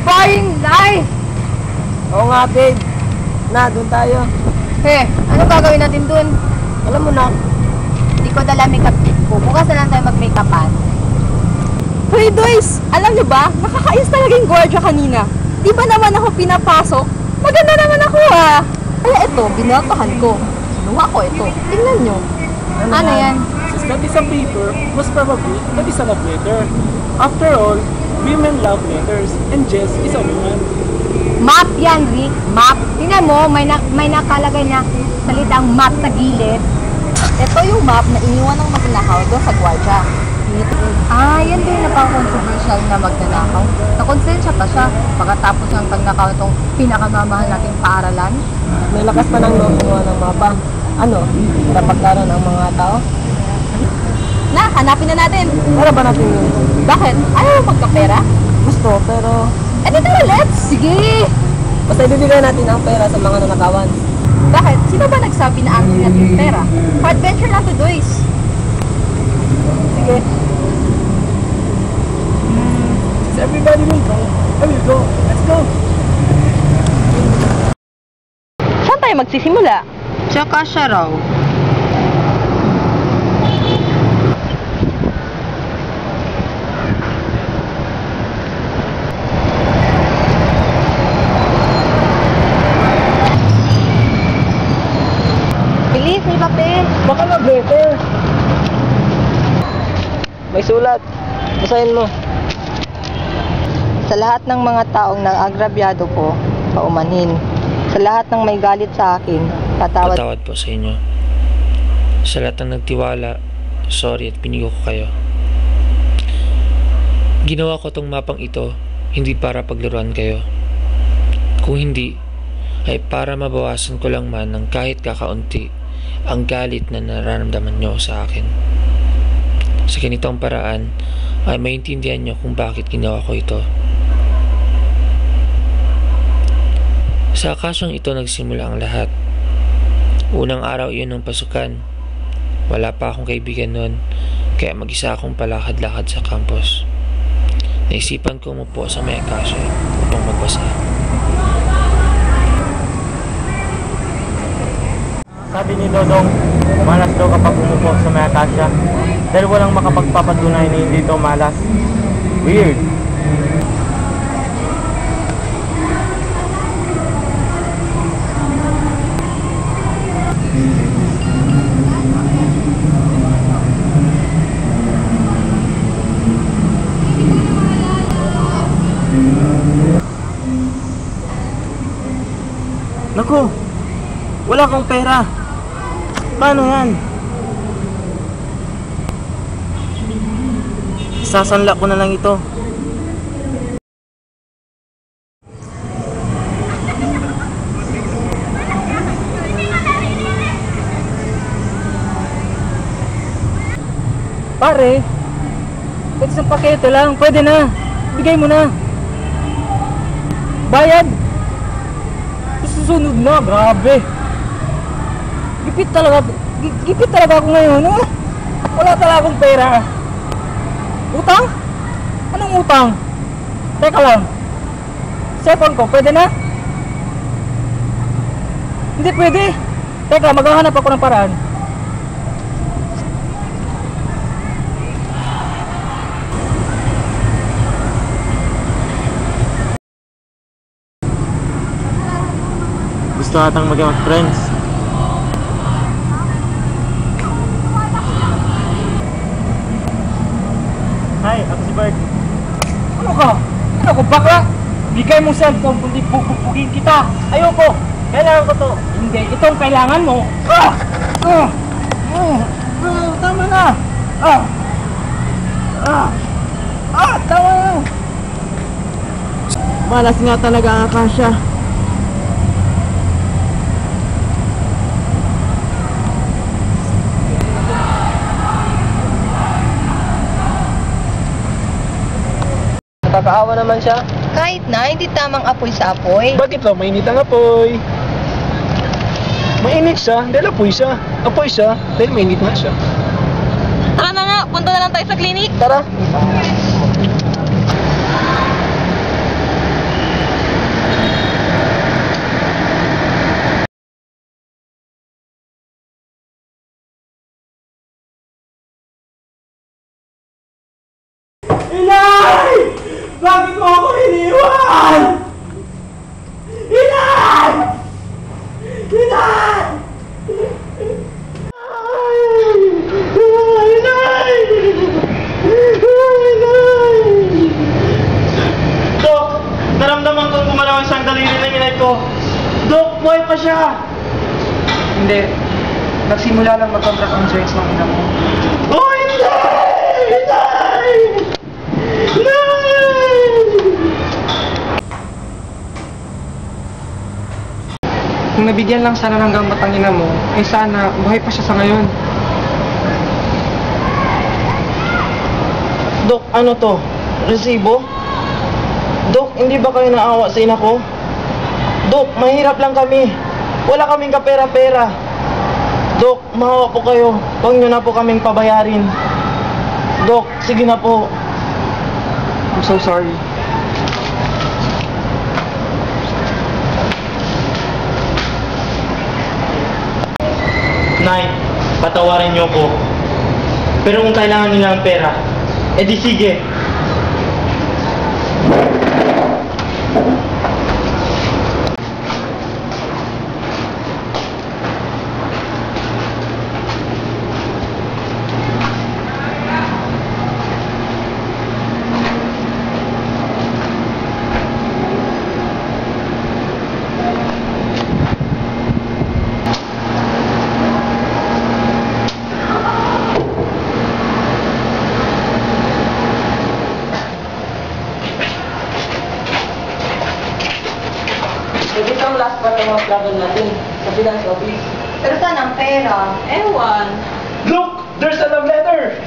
Boring life! Oo nga, babe. Na, doon tayo. Ano gagawin natin dun? Alam mo na. Hindi ko dala makeup kit ko. Bukas na lang tayo mag-makeupan. Hoy, Doys! Alam niyo ba? Nakakais talaga yung gwardiya kanina. Di ba naman ako pinapasok? Maganda naman ako Kaya ito, binatahan ko. Kinuha ko ito. Tingnan nyo. Ano yan? Since that is a paper, most probably, that is a love letter. After all, women love letters, and Jess is a woman. Map yan, Rick. Map. Tingnan mo, may nakalagay na salitang map sa gilid. Ito yung map na iniwan ng magnanakaw doon sa gwardiya. Yan din napaka-controversial na magnanakaw. Nakonsensya pa siya pagkatapos ng pagnakaw itong pinakamamahal nating paaralan. May lakas pa ng loob gumawa ng mapa. Ano? Para paglaro ng mga tao? Na, hanapin na natin. Para ba natin yun? Bakit? Ayaw mo magkapera? Gusto, pero... Di tara, let's! Sige! Basta ibibigay natin ang pera sa mga nanakawan. Bakit? Sino ba nagsabi na akin natin yung pera? Pa-adventure lang to, Doys. Sige. Since everybody will go, I will go. Let's go! Saan tayo magsisimula? Tsaka siya raw. Bilis, may papel. Baka love letter. May sulat. Basahin mo. Sa lahat ng mga taong nang-agrabyado ko, paumanhin. Sa lahat ng may galit sa akin, patawad po sa inyo. Sa lahat ng nagtiwala, sorry at pinigo ko kayo. Ginawa ko tong mapang ito, hindi para paglaruan kayo. Kung hindi, ay para mabawasan ko lang man ng kahit kakaunti ang galit na nararamdaman nyo sa akin. Sa ganitong paraan, ay maintindihan nyo kung bakit ginawa ko ito. Sa akasyong ito nagsimula ang lahat. Unang araw iyon ng pasukan. Wala pa akong kaibigan noon, kaya mag-isa akong palakad-lakad sa campus. Naisipan ko umupo sa may akasya upang magbasa. Sabi ni Dodong, malas daw kapag umupo sa may akasya dahil walang makapagpapatunay na hindi ito malas. Weird. Naku, wala kang pera. Paano yan? Sasanla ko na lang ito. Pare, kahit isang pakete lang, pwede na. Bigay mo na. Bayad. Susunod na, grabe. Gipit talaga ako ngayon, no? Wala talaga akong pera. Utang? Anong utang? Teka lang. Cellphone ko, pwede na? Hindi pwede. Teka, maghahanap ako ng paraan. Gusto atang maging friends. Hi, ako si Bert. Ano ka? Ano ko, bakla? Bigay mo cellphone kundi bubugin kita. Ayoko. Kailangan ko to. Hindi, itong kailangan mo. Tama na. Tama na. Malas nga talaga ang akasya. Nakakaawa naman siya. kahit na hindi tamang apoy sa apoy. Bakit ba mainit ang apoy? Mainit siya dahil apoy siya. Apoy siya dahil mainit nga siya. Tara na nga, punta na lang tayo sa clinic. Tara. ko. Dok, buhay pa siya! Hindi. Nagsimula lang mag-contract ang insurance ng ina mo. Oh, hindi! Hindi! No! Kung nabigyan lang sana ng gamot ang ina mo, ay sana buhay pa siya sa ngayon. Dok, ano to? Resibo? Dok, hindi ba kayo naawa sa ina ko? Dok, mahirap lang kami. Wala kaming kapera-pera. Dok, maawa po kayo. Huwag nyo na po kaming pabayarin. Dok, sige na po. I'm so sorry. Nay, patawarin niyo ko. Pero kung kailangan nila ng pera, edi sige. Ito ang last part ng mga plano natin sa finance office. Pero saan ang pera? Ewan. Look! There's a love letter!